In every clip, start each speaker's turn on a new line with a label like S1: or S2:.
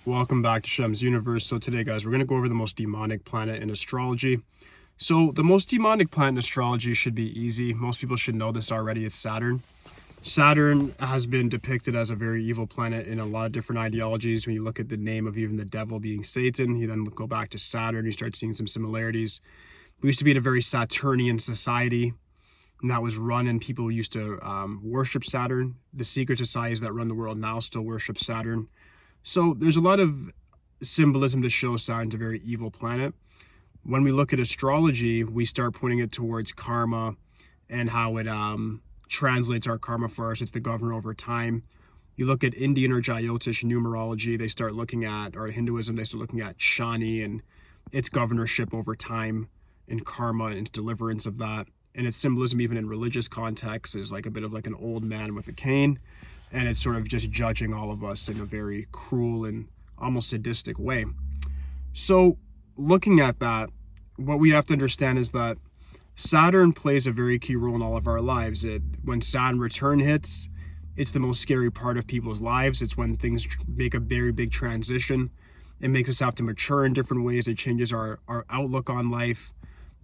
S1: Welcome back to Shem's Universe. So today, guys, we're going to go over the most demonic planet in astrology. So the most demonic planet in astrology should be easy. Most people should know this already. It's Saturn. Saturn has been depicted as a very evil planet in a lot of different ideologies. When you look at the name of even the devil being Satan, you then go back to Saturn, you start seeing some similarities. We used to be in a very Saturnian society, and that was run, and people used to worship Saturn. The secret societies that run the world now still worship Saturn. So there's a lot of symbolism to show Saturn's a very evil planet. When we look at astrology, we start pointing it towards karma and how it translates our karma for us. It's the governor over time. You look at Indian or Jyotish numerology, they start looking at, or Hinduism, they start looking at Shani and its governorship over time and karma and its deliverance of that. And its symbolism, even in religious context, is like a bit of like an old man with a cane. And it's sort of just judging all of us in a very cruel and almost sadistic way. So looking at that, what we have to understand is that Saturn plays a very key role in all of our lives. When Saturn return hits, it's the most scary part of people's lives. It's when things make a very big transition. It makes us have to mature in different ways. It changes our outlook on life.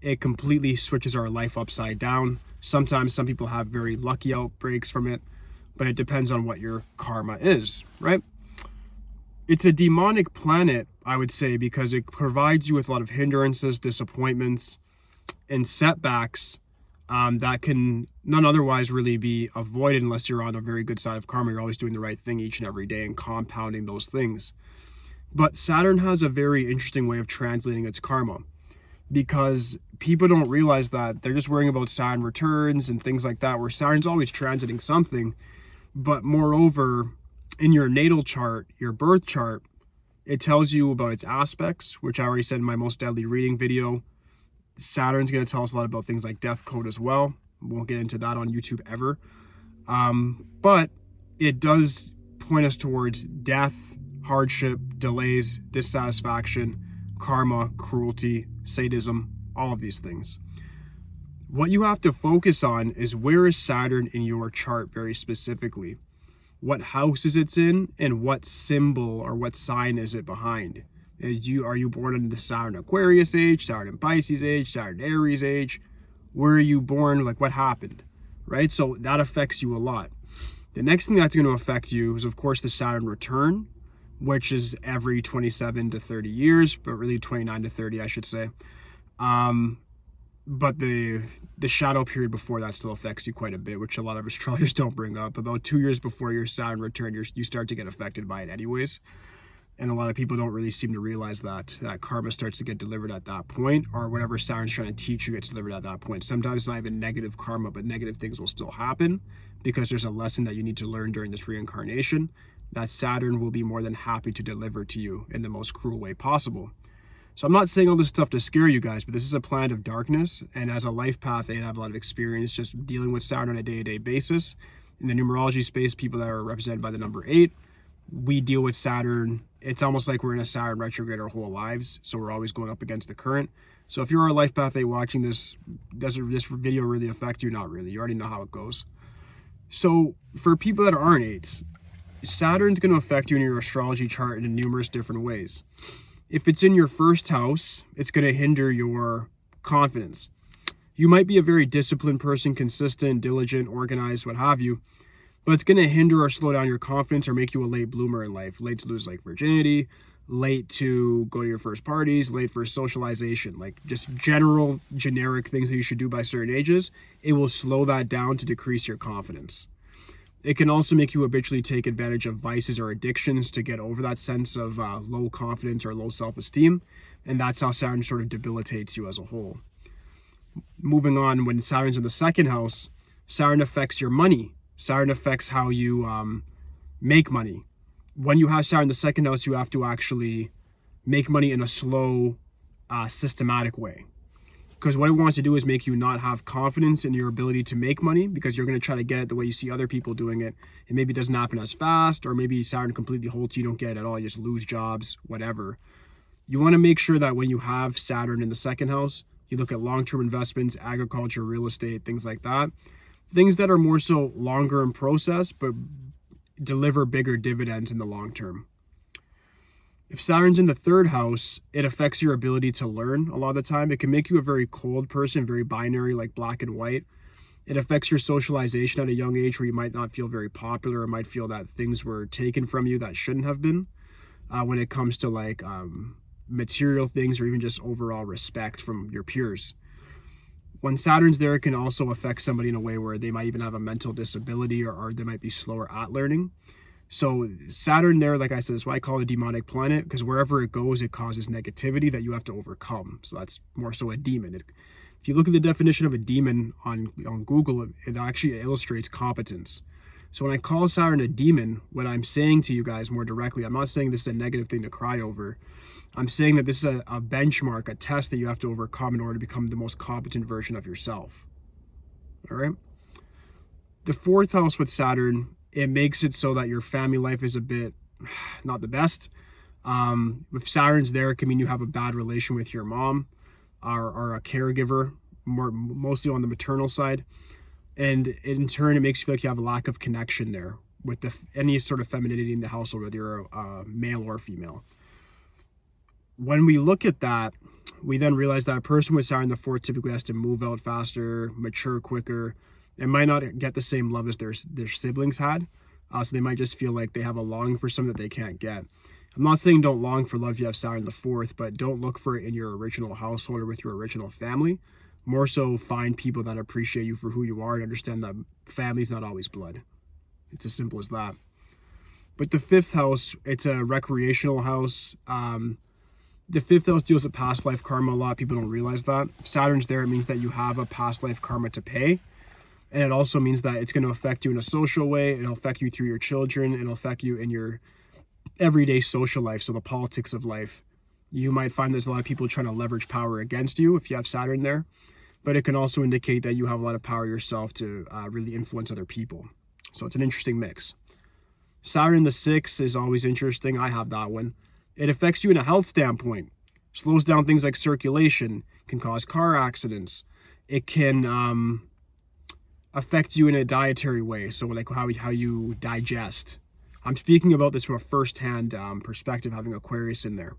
S1: It completely switches our life upside down. Sometimes some people have very lucky outbreaks from it, but it depends on what your karma is, right? It's a demonic planet, I would say, because it provides you with a lot of hindrances, disappointments, and setbacks that can none otherwise really be avoided unless you're on a very good side of karma. You're always doing the right thing each and every day and compounding those things. But Saturn has a very interesting way of translating its karma, because people don't realize that. They're just worrying about Saturn returns and things like that, where Saturn's always transiting something. But moreover, in your natal chart, your birth chart, it tells you about its aspects, which I already said in my most deadly reading video. Saturn's going to tell us a lot about things like death code as well. We won't get into that on YouTube ever. But it does point us towards death, hardship, delays, dissatisfaction, karma, cruelty, sadism, all of these things. What you have to focus on is, where is Saturn in your chart very specifically? What house is it in, and what symbol or what sign is it behind? Are you born in the Saturn Aquarius age, Saturn Pisces age, Saturn Aries age? Where are you born? Like, what happened, right? So that affects you a lot. The next thing that's going to affect you is, of course, the Saturn return, which is every 27 to 30 years, but really 29 to 30, I should say. But the shadow period before that still affects you quite a bit, which a lot of astrologers don't bring up. About 2 years before your Saturn return, you start to get affected by it anyways. And a lot of people don't really seem to realize that karma starts to get delivered at that point, or whatever Saturn's trying to teach you gets delivered at that point. Sometimes it's not even negative karma, but negative things will still happen because there's a lesson that you need to learn during this reincarnation that Saturn will be more than happy to deliver to you in the most cruel way possible. So I'm not saying all this stuff to scare you guys, but this is a planet of darkness, and as a life path, they have a lot of experience just dealing with Saturn on a day-to-day basis. In the numerology space, people that are represented by the number 8, we deal with Saturn. It's almost like we're in a Saturn retrograde our whole lives, so we're always going up against the current. So if you're a life path 8 watching this, does this video really affect you? Not really. You already know how it goes. So for people that aren't 8s, Saturn's going to affect you in your astrology chart in numerous different ways. If it's in your first house, it's going to hinder your confidence. You might be a very disciplined person, consistent, diligent, organized, what have you, but it's going to hinder or slow down your confidence or make you a late bloomer in life, late to lose like virginity, late to go to your first parties, late for socialization, like just general generic things that you should do by certain ages. It will slow that down to decrease your confidence. It can also make you habitually take advantage of vices or addictions to get over that sense of low confidence or low self-esteem. And that's how Saturn sort of debilitates you as a whole. Moving on, when Saturn's in the second house, Saturn affects your money. Saturn affects how you make money. When you have Saturn in the second house, you have to actually make money in a slow, systematic way. Because what it wants to do is make you not have confidence in your ability to make money, because you're going to try to get it the way you see other people doing it. And maybe it doesn't happen as fast, or maybe Saturn completely holds you, don't get it at all, you just lose jobs, whatever. You want to make sure that when you have Saturn in the second house, you look at long-term investments, agriculture, real estate, things like that. Things that are more so longer in process, but deliver bigger dividends in the long term. If Saturn's in the third house, it affects your ability to learn a lot of the time. It can make you a very cold person, very binary, like black and white. It affects your socialization at a young age where you might not feel very popular or might feel that things were taken from you that shouldn't have been, when it comes to like material things or even just overall respect from your peers. When Saturn's there, it can also affect somebody in a way where they might even have a mental disability or they might be slower at learning. So Saturn there, like I said, is why I call it a demonic planet, because wherever it goes, it causes negativity that you have to overcome. So that's more so a demon. If you look at the definition of a demon on Google, it actually illustrates competence. So when I call Saturn a demon, what I'm saying to you guys more directly, I'm not saying this is a negative thing to cry over. I'm saying that this is a benchmark, a test that you have to overcome in order to become the most competent version of yourself. All right? The fourth house with Saturn, it makes it so that your family life is a bit not the best. If Saturn's there, it can mean you have a bad relation with your mom or a caregiver, mostly on the maternal side. And in turn, it makes you feel like you have a lack of connection there with any sort of femininity in the household, whether you're a male or female. When we look at that, we then realize that a person with Saturn in the fourth typically has to move out faster, mature quicker, and might not get the same love as their siblings had. So they might just feel like they have a longing for something that they can't get. I'm not saying don't long for love if you have Saturn in the fourth, but don't look for it in your original household or with your original family. More so find people that appreciate you for who you are and understand that family's not always blood. It's as simple as that. But the fifth house, it's a recreational house. The fifth house deals with past life karma a lot. People don't realize that. If Saturn's there, it means that you have a past life karma to pay. And it also means that it's going to affect you in a social way. It'll affect you through your children. It'll affect you in your everyday social life. So the politics of life. You might find there's a lot of people trying to leverage power against you if you have Saturn there. But it can also indicate that you have a lot of power yourself to really influence other people. So it's an interesting mix. Saturn in the sixth is always interesting. I have that one. It affects you in a health standpoint. Slows down things like circulation. Can cause car accidents. It can affect you in a dietary way. So like how you digest. I'm speaking about this from a first-hand perspective, having Aquarius in there.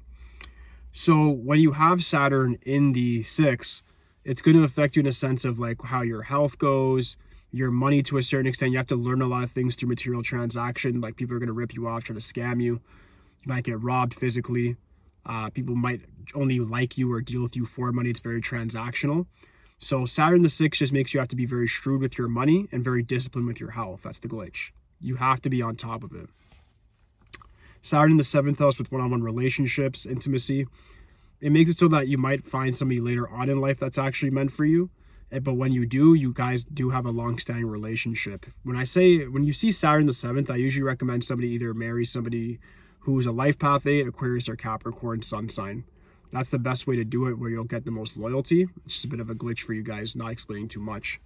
S1: So when you have Saturn in the sixth, it's going to affect you in a sense of like how your health goes, your money to a certain extent. You have to learn a lot of things through material transaction. Like people are going to rip you off, try to scam you. You might get robbed physically. People might only like you or deal with you for money. It's very transactional. So Saturn the sixth just makes you have to be very shrewd with your money and very disciplined with your health. That's the glitch. You have to be on top of it. Saturn in the seventh house with one-on-one relationships, intimacy. It makes it so that you might find somebody later on in life that's actually meant for you. But when you do, you guys do have a long-standing relationship. When you see Saturn the seventh, I usually recommend somebody either marry somebody who's a life path 8, Aquarius or Capricorn sun sign. That's the best way to do it, where you'll get the most loyalty. It's just a bit of a glitch for you guys, not explaining too much.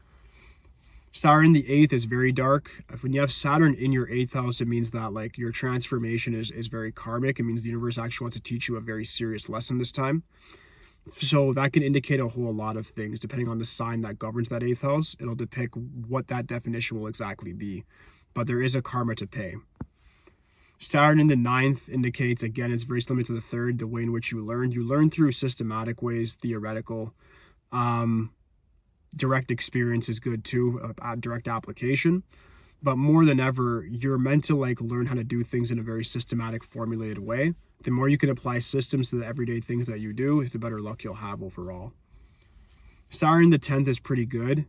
S1: Saturn the eighth is very dark. When you have Saturn in your eighth house, it means that like your transformation is very karmic. It means the universe actually wants to teach you a very serious lesson this time. So that can indicate a whole lot of things. Depending on the sign that governs that eighth house, it'll depict what that definition will exactly be. But there is a karma to pay. Saturn in the ninth indicates, again, it's very similar to the third, the way in which you learn. You learn through systematic ways, theoretical. Direct experience is good too, direct application. But more than ever, you're meant to like learn how to do things in a very systematic, formulated way. The more you can apply systems to the everyday things that you do, is the better luck you'll have overall. Saturn the 10th is pretty good.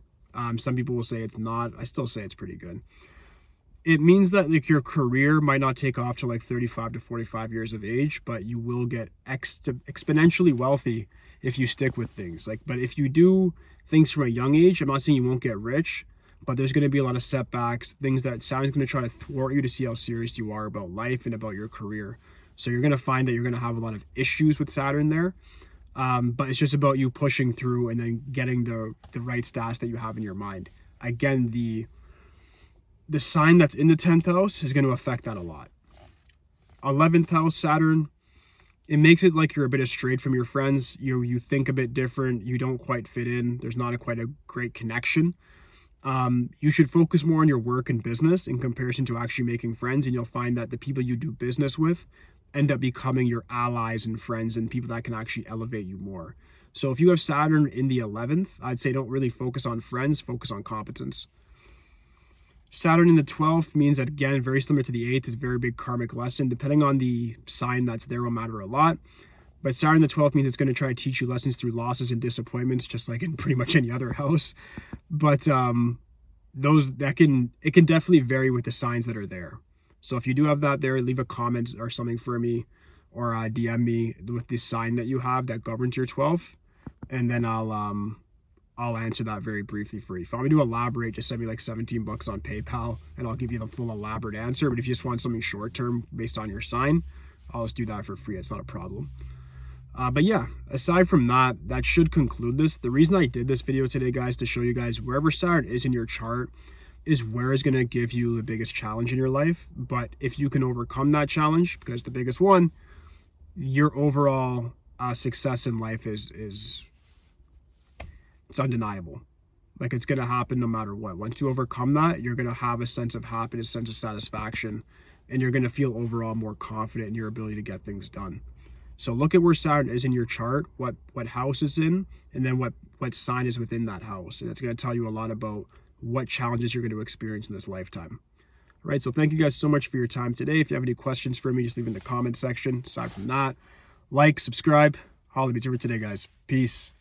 S1: Some people will say it's not. I still say it's pretty good. It means that like your career might not take off till like 35 to 45 years of age, but you will get exponentially wealthy if you stick with things. But if you do things from a young age, I'm not saying you won't get rich, but there's going to be a lot of setbacks, things that Saturn's going to try to thwart you to see how serious you are about life and about your career. So you're going to find that you're going to have a lot of issues with Saturn there. But it's just about you pushing through and then getting the right stats that you have in your mind. Again, the sign that's in the 10th house is going to affect that a lot. 11th house, Saturn, it makes it like you're a bit estrayed from your friends. You think a bit different. You don't quite fit in. There's not quite a great connection. You should focus more on your work and business in comparison to actually making friends. And you'll find that the people you do business with end up becoming your allies and friends and people that can actually elevate you more. So if you have Saturn in the 11th, I'd say don't really focus on friends, focus on competence. Saturn in the 12th means that, again, very similar to the 8th, is a very big karmic lesson. Depending on the sign that's there will matter a lot. But Saturn in the 12th means it's going to try to teach you lessons through losses and disappointments, just like in pretty much any other house. But it can definitely vary with the signs that are there. So if you do have that there, leave a comment or something for me, or DM me with the sign that you have that governs your 12th, and then I'll answer that very briefly for you. If you want me to elaborate, just send me like $17 on PayPal and I'll give you the full elaborate answer. But if you just want something short term based on your sign, I'll just do that for free. It's not a problem. But yeah, aside from that, that should conclude this. The reason I did this video today, guys, to show you guys wherever Saturn is in your chart is where is going to give you the biggest challenge in your life. But if you can overcome that challenge, because the biggest one, your overall success in life is it's undeniable. Like, it's going to happen no matter what. Once you overcome that, you're going to have a sense of happiness, sense of satisfaction, and you're going to feel overall more confident in your ability to get things done. So look at where Saturn is in your chart, what house is in, and then what sign is within that house. And that's going to tell you a lot about what challenges you're going to experience in this lifetime. All right, so thank you guys so much for your time today. If you have any questions for me, just leave in the comment section. Aside from that, like, subscribe. Holla at me today, guys. Peace.